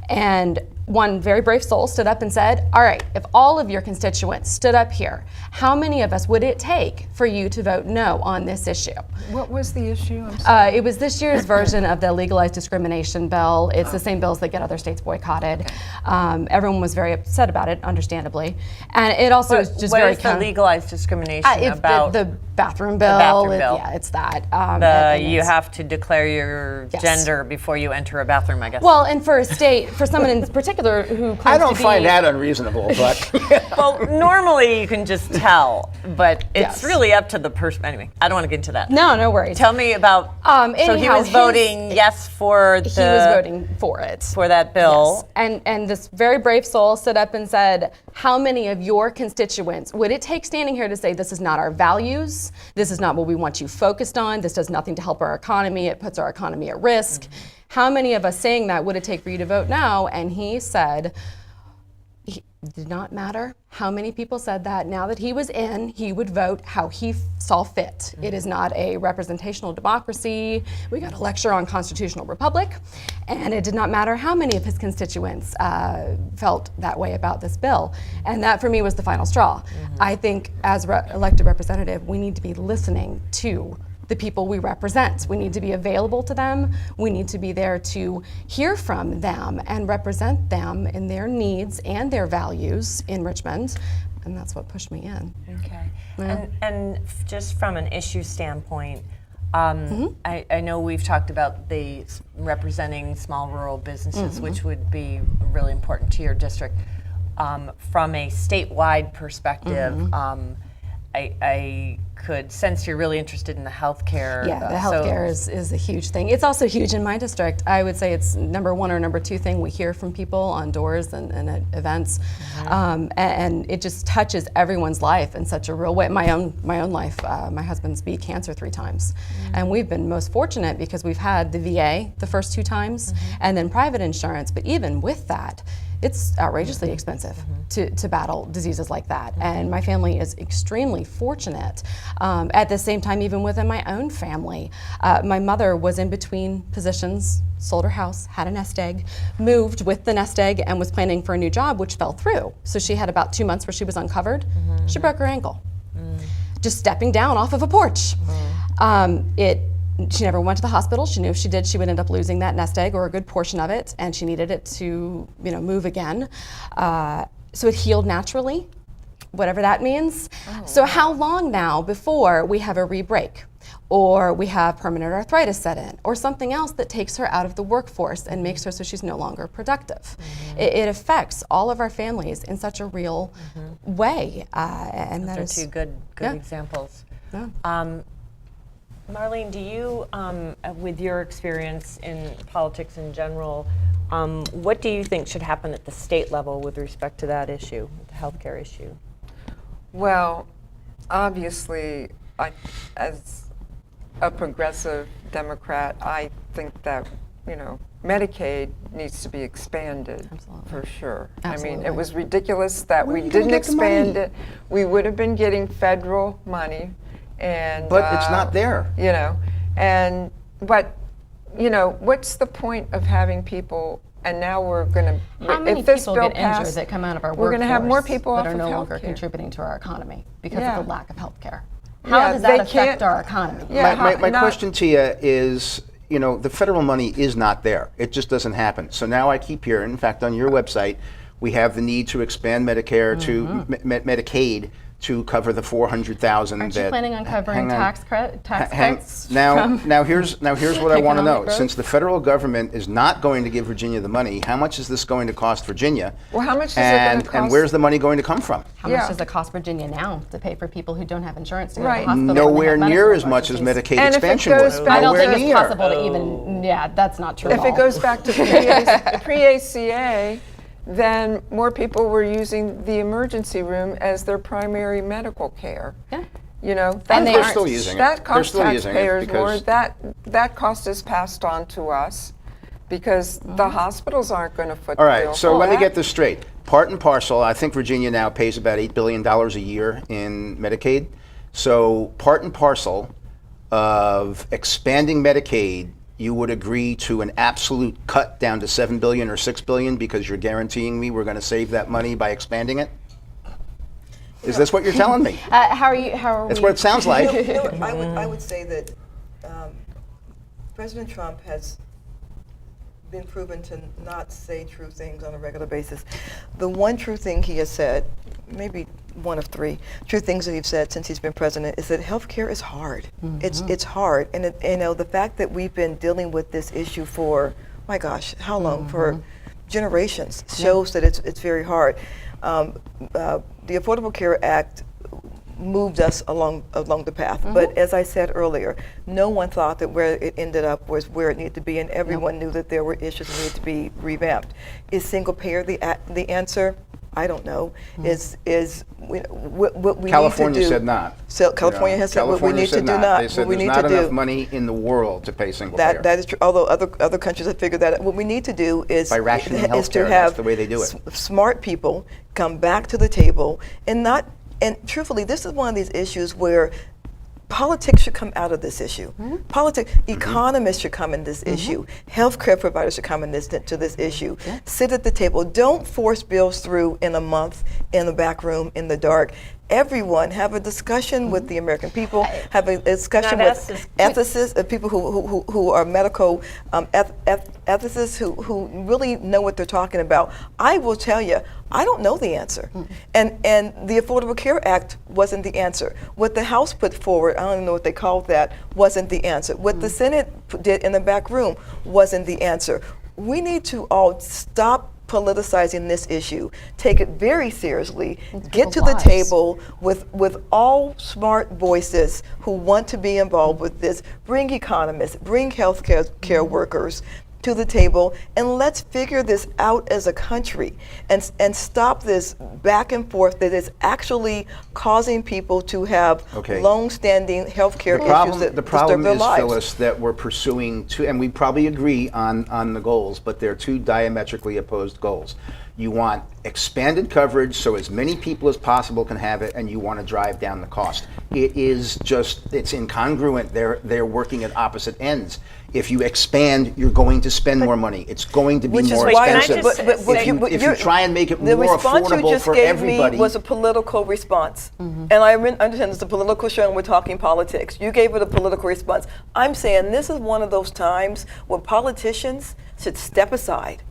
And one very brave soul stood up and said, all right, if all of your constituents stood up here, how many of us would it take for you to vote no on this issue? What was the issue? I'm sorry. It was this year's version of the legalized discrimination bill. It's the same bills that get other states boycotted. Everyone was very upset about it, understandably. And it also is just what very is the legalized discrimination it's about? the bathroom bill. bathroom bill. Yeah, it's that. And You it's- have to declare your Yes. gender before you enter a bathroom, I guess. Well, and for a state, for someone in particular who claims I don't to be, find that unreasonable, but Well, normally you can just tell, but it's Yes. really up to the person. Anyway, I don't want to get into that. No worries. Tell me about. So he anyhow, was voting yes for the. He was voting for it. for that bill. Yes. And this very brave soul stood up and said, how many of your constituents would it take standing here to say this is not our values, this is not what we want you focused on, this does nothing to help our economy, it puts our economy at risk. Mm-hmm. How many of us saying that would it take for you to vote no? And he said, it did not matter how many people said that. Now that he was in, he would vote how he saw fit. It is not a representational democracy. We got a lecture on constitutional republic, and it did not matter how many of his constituents felt that way about this bill. And that, for me, was the final straw. I think, as elected representative, we need to be listening to the people we represent. We need to be available to them. We need to be there to hear from them and represent them in their needs and their values in Richmond. And that's what pushed me in. Okay. And just from an issue standpoint, I know we've talked about the representing small rural businesses, which would be really important to your district. From a statewide perspective, I could sense you're really interested in the healthcare. Yeah, the healthcare is a huge thing. It's also huge in my district. I would say it's number one or number two thing we hear from people on doors and at events, and it just touches everyone's life in such a real way. My own life. My husband's beat cancer 3 times, and we've been most fortunate because we've had the VA the first 2 times, and then private insurance. But even with that, it's outrageously expensive to battle diseases like that. And my family is extremely fortunate. At the same time, even within my own family, my mother was in between positions, sold her house, had a nest egg, moved with the nest egg, and was planning for a new job, which fell through. So she had about 2 months where she was uncovered. She broke her ankle, just stepping down off of a porch. She never went to the hospital. She knew if she did, she would end up losing that nest egg or a good portion of it, and she needed it to, move again. So it healed naturally, whatever that means. So how long now before we have a re-break, or we have permanent arthritis set in, or something else that takes her out of the workforce and makes her so she's no longer productive? It affects all of our families in such a real way, and that Those is are 2 good yeah. examples. Yeah. Marlene, do you, with your experience in politics in general, what do you think should happen at the state level with respect to that issue, the healthcare issue? Well, obviously, as a progressive Democrat, I think that, Medicaid needs to be expanded. Absolutely. For sure. I mean, Absolutely. it was ridiculous that Where we are you gonna didn't get the money? expand it. We would have been getting federal money, and But it's not there. You know, but you know, what's the point of having people? And now we're going to. How many if this people bill get injured passed, that come out of our we're going to have more people that off are of no longer health care. contributing to our economy because Yeah. of the lack of health care? How Yeah, does they that affect can't- our economy? Yeah, My not- question to you is, you know, the federal money is not there. It just doesn't happen. So now I keep hearing, in fact, on your website, we have the need to expand Medicare to Medicaid to cover the 400,000 Aren't that. you planning on covering hang on. tax cuts Now, from here's what I want to know. economic growth? Since the federal government is not going to give Virginia the money, how much is this going to cost Virginia? Well, how much is it gonna And cost- where's the money going to come from? How Yeah. much does it cost Virginia now to pay for people who don't have insurance to go to Right. the hospital? when they Nowhere have near medical as much as emergencies? Medicaid And if it expansion goes would. back I don't Nowhere think it's near. possible to even. Yeah, that's not true. If at it all. goes back to pre-ACA, then more people were using the emergency room as their primary medical care. Yeah. You know, And that they They're aren't- still using it. that They're cost still using it taxpayers more. because That cost is passed on to us because the hospitals aren't going to foot All the right, bill so for let me that. get this straight. Part and parcel, I think Virginia now pays about $8 billion a year in Medicaid. So part and parcel of expanding Medicaid, you would agree to an absolute cut down to $7 billion or $6 billion because you're guaranteeing me we're going to save that money by expanding it? Is this what you're telling me? How are you? How are That's we? what it sounds like. I would say that President Trump has been proven to not say true things on a regular basis. The one true thing he has said, maybe one of three true things that he's said since he's been president, is that healthcare is hard. It's hard, and you know, the fact that we've been dealing with this issue for, my gosh, how long? For generations shows that it's very hard. The Affordable Care Act moved us along the path. But as I said earlier, no one thought that where it ended up was where it needed to be, and everyone knew that there were issues that needed to be revamped. Is single payer the answer? I don't know. What we California need to do, said not. So California has said what we California need to said do not. not. They said What we there's need not to enough do. money in the world to pay single payer. That is true. Although other countries have figured that out. What we need to do is By rationing is healthcare, to that's have the way they do it. smart people come back to the table and not. And truthfully, this is one of these issues where politics should come out of this issue. Economists should come in this issue. Healthcare providers should come in to this issue. Sit at the table. Don't force bills through in a month in the back room in the dark. Everyone have a discussion with the American people. Have a discussion that's with just- ethicists, people who are medical ethicists who really know what they're talking about. I will tell you, I don't know the answer. And the Affordable Care Act wasn't the answer. What the House put forward, I don't even know what they called that, wasn't the answer. What the Senate did in the back room wasn't the answer. We need to all stop politicizing this issue, take it very seriously, get to the lives. table with all smart voices who want to be involved with this, bring economists, bring care workers to the table, and let's figure this out as a country and stop this back and forth that is actually causing people to have long-standing health care issues that The disturb problem their is, lives. Phyllis, that we're pursuing two, and we probably agree on the goals, but they're two diametrically opposed goals. You want expanded coverage so as many people as possible can have it, and you want to drive down the cost. It is just, it's incongruent. They're working at opposite ends. If you expand, you're going to spend more money. It's going to be Which is more why, expensive. If you try and make it the more response you affordable just for gave everybody. me was a political response, and I understand it's a political show and we're talking politics. You gave it a political response. I'm saying this is one of those times when politicians should step aside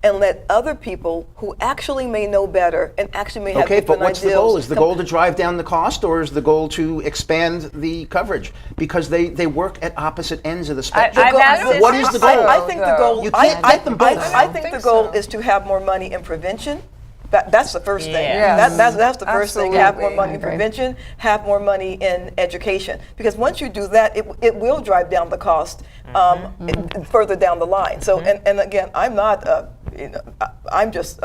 and let other people who actually may know better and actually may have Okay, but different what's the ideals goal? Is the come- goal to drive down the cost, or is the goal to expand the coverage? Because they work at opposite ends of the spectrum. I've asked this What is the goal? I think the goal. You can't get them both. I think the goal is to have more money in prevention. That's the first thing. Yeah. Yes. That's the first thing. Have more Absolutely. money in I agree. prevention. Have more money in education. Because once you do that, it will drive down the cost further down the line. So and again, I'm not I'm just,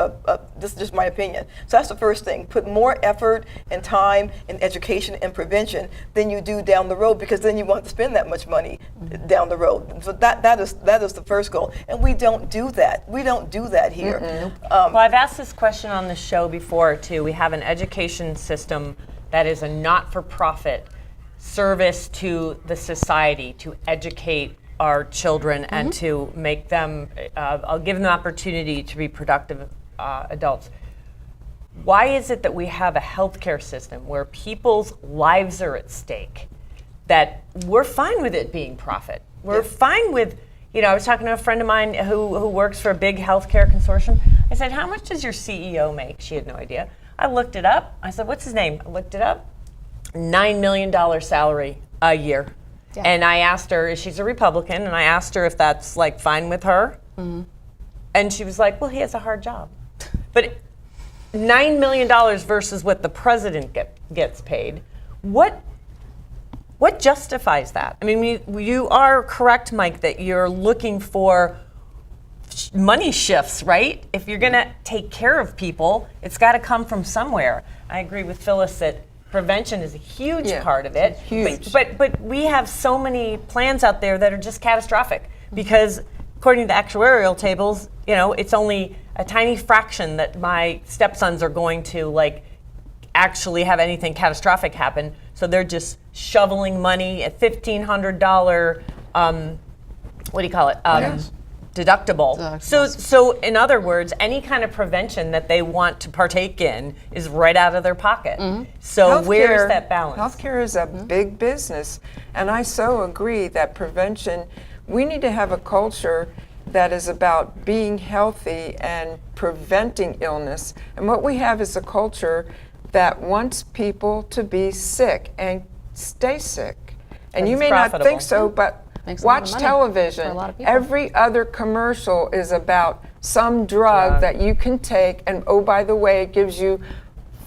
this is just my opinion. So that's the first thing. Put more effort and time in education and prevention than you do down the road, because then you won't spend that much money down the road. So that is the first goal. And we don't do that. We don't do that here. Well, I've asked this question on the show before, too. We have an education system that is a not-for-profit service to the society to educate our children and to make them, I'll give them the opportunity to be productive adults. Why is it that we have a healthcare system where people's lives are at stake, that we're fine with it being profit? We're fine with, I was talking to a friend of mine who works for a big healthcare consortium. I said, how much does your CEO make? She had no idea. I looked it up. I said, what's his name? I looked it up. $9 million salary a year. Yeah. And I asked her, she's a Republican, and I asked her if that's like fine with her. And she was like, well, he has a hard job. But $9 million versus what the president gets paid, what justifies that? I mean, you are correct, Mike, that you're looking for money shifts, right? If you're gonna take care of people, it's gotta come from somewhere. I agree with Phyllis that prevention is a huge part of it. Huge. But we have so many plans out there that are just catastrophic because according to the actuarial tables, it's only a tiny fraction that my stepsons are going to actually have anything catastrophic happen. So they're just shoveling money at $1,500, what do you call it? Deductible. So in other words, any kind of prevention that they want to partake in is right out of their pocket. So where's that balance? Healthcare is a big business, and I so agree that prevention, we need to have a culture that is about being healthy and preventing illness. And what we have is a culture that wants people to be sick and stay sick. And you may not think so, but watch television. Every other commercial is about some drug that you can take, and oh, by the way, it gives you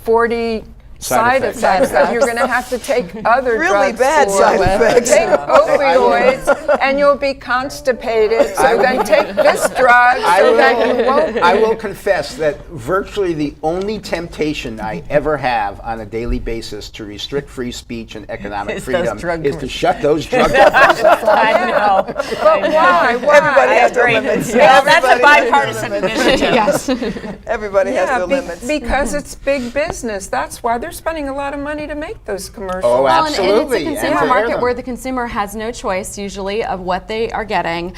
40 side effects that you're going to have to take other really drugs bad for. side effects. Take opioids and you'll be constipated, so then take this drug so that you won't. I will confess that virtually the only temptation I ever have on a daily basis to restrict free speech and economic freedom is to shut those drug companies up. I know. But why? Everybody has their limits. Yeah, that's a bipartisan initiative. Yes. Everybody has their limits. Because it's big business. That's why they're spending a lot of money to make those commercials. Oh, Well, absolutely. and it's a consumer market where the consumer has no choice usually of what they are getting.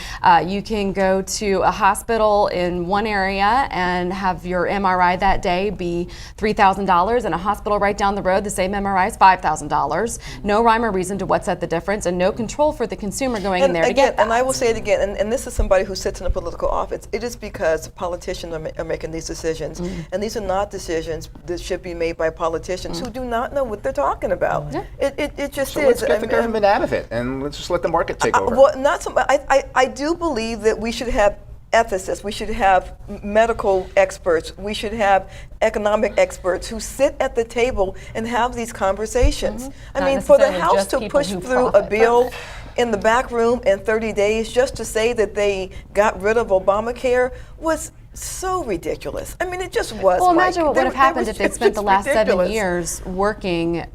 You can go to a hospital in one area and have your MRI that day be $3,000, and a hospital right down the road, the same MRI is $5,000. No rhyme or reason to what's at the difference, and no control for the consumer going in there to get that. And I will say it again, and this is somebody who sits in a political office. It is because politicians are making these decisions, and these are not decisions that should be made by politicians who do not know what they're talking about. It just So is. let's get the government out of it, and let's just let the market take over. Well, not so. I do believe that we should have ethicists, we should have medical experts, we should have economic experts who sit at the table and have these conversations. I mean, for the House to push through a bill in the back room in 30 days just to say that they got rid of Obamacare was so ridiculous. I mean, it just was. Well, imagine what would have happened if they'd spent the last 7 years working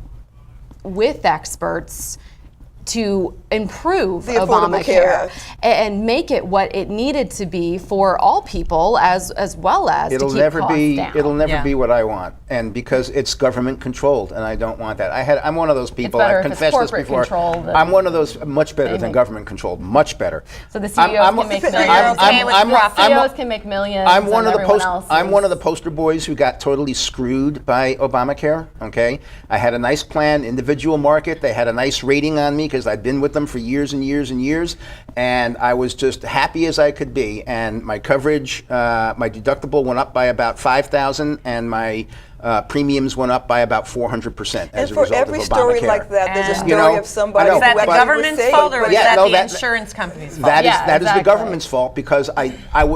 with experts to improve The Affordable Care Obamacare and make it what it needed to be for all people, as well as It'll to keep never costs be. down. It'll never be what I want, and because it's government controlled, and I don't want that. I'm one of those people. better I've if it's confessed this corporate before. controlled than I'm one of those much better than government controlled. Much better. So the CEOs can make millions. CEOs can make millions. I'm one of the everyone else I'm is- one of the poster boys who got totally screwed by Obamacare. Okay, I had a nice plan, individual market. They had a nice rating on me because I'd been with them for years and years and years, and I was just happy as I could be. And my coverage, my deductible went up by about $5,000, and my premiums went up by about 400% as a for result of every story Obamacare. like that, there's a And- story of somebody. I know, Is that who the was government's saved, fault or but is that no, the insurance company's fault? That is the exactly. government's fault because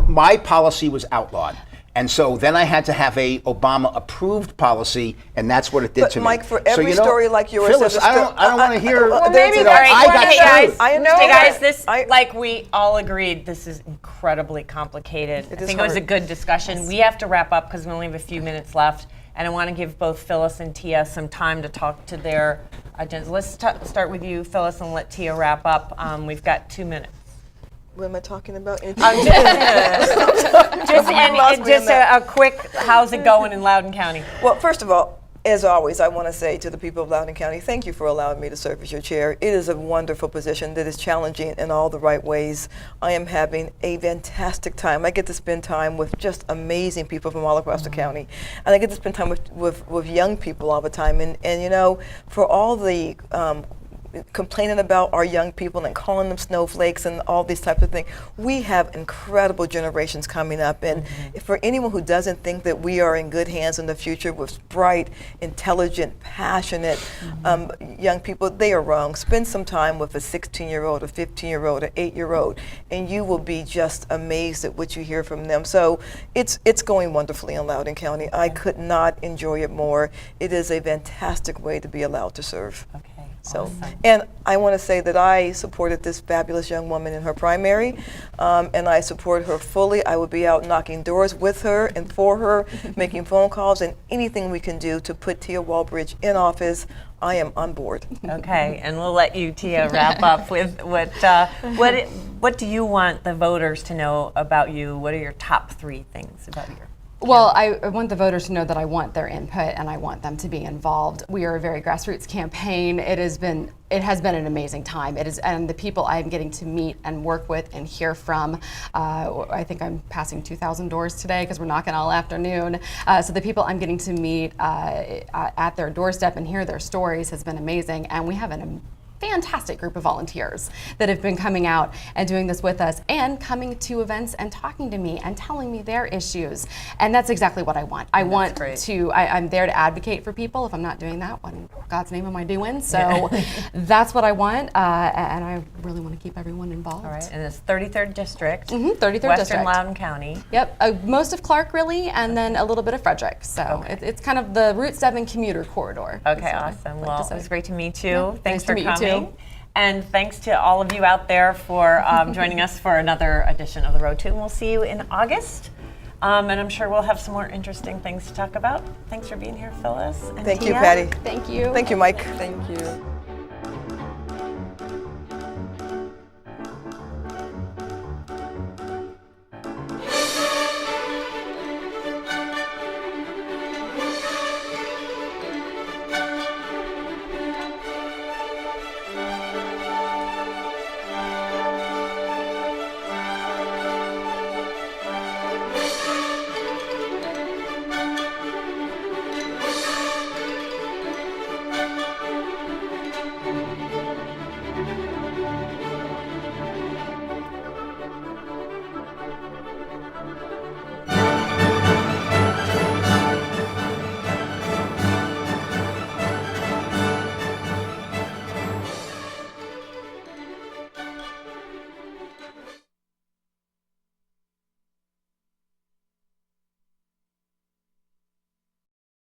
my policy was outlawed. And so then I had to have a Obama-approved policy, and that's what it did But to me. Mike, for So, every you know, story like yours, Phyllis, there's a I don't want to hear. well, Maybe you know, all right, I got hey screwed. guys, I hey understand guys, that. this I- like we all agreed this is incredibly complicated. I is think it was a hard. good discussion. We have to wrap up because we only have a few minutes left, and I want to give both Phyllis and Tia some time to talk to their agendas. Let's start with you, Phyllis, and let Tia wrap up. We've got 2 minutes. What am I talking about? Just lost me on that. a quick, how's it going in Loudoun County? Well, first of all, as always, I want to say to the people of Loudoun County, thank you for allowing me to serve as your chair. It is a wonderful position that is challenging in all the right ways. I am having a fantastic time. I get to spend time with just amazing people from all across the county. And I get to spend time with young people all the time. And you know, for all the complaining about our young people and calling them snowflakes and all these types of things. We have incredible generations coming up, and for anyone who doesn't think that we are in good hands in the future with bright, intelligent, passionate young people, they are wrong. Spend some time with a 16-year-old, a 15-year-old, an 8-year-old, and you will be just amazed at what you hear from them. So it's going wonderfully in Loudoun County. I could not enjoy it more. It is a fantastic way to be allowed to serve. Okay. So, Awesome. and I want to say that I supported this fabulous young woman in her primary, and I support her fully. I will be out knocking doors with her and for her, making phone calls, and anything we can do to put Tia Walbridge in office. I am on board. Okay, and we'll let you, Tia, wrap up with what do you want the voters to know about you? What are your top 3 things about you? Well, I want the voters to know that I want their input and I want them to be involved. We are a very grassroots campaign. It has been an amazing time. And the people I'm getting to meet and work with and hear from, I think I'm passing 2,000 doors today because we're knocking all afternoon. So the people I'm getting to meet at their doorstep and hear their stories has been amazing. And we have an fantastic group of volunteers that have been coming out and doing this with us and coming to events and talking to me and telling me their issues. And that's exactly what I want. I'm there to advocate for people. If I'm not doing that, what in God's name am I doing? So that's what I want, and I really want to keep everyone involved. All right, and it's 33rd District, 33rd Western District. Loudoun County. Yep, most of Clark really, and then a little bit of Frederick. So it's kind of the Route 7 commuter corridor. Okay, awesome. Well, it was great to meet you. Yeah, Thanks nice for to meet you coming. too. And thanks to all of you out there for joining us for another edition of The Road To. And we'll see you in August. And I'm sure we'll have some more interesting things to talk about. Thanks for being here, Phyllis. And Thank you, Tia. Patti. Thank you. Thank you, Mike. Thank you.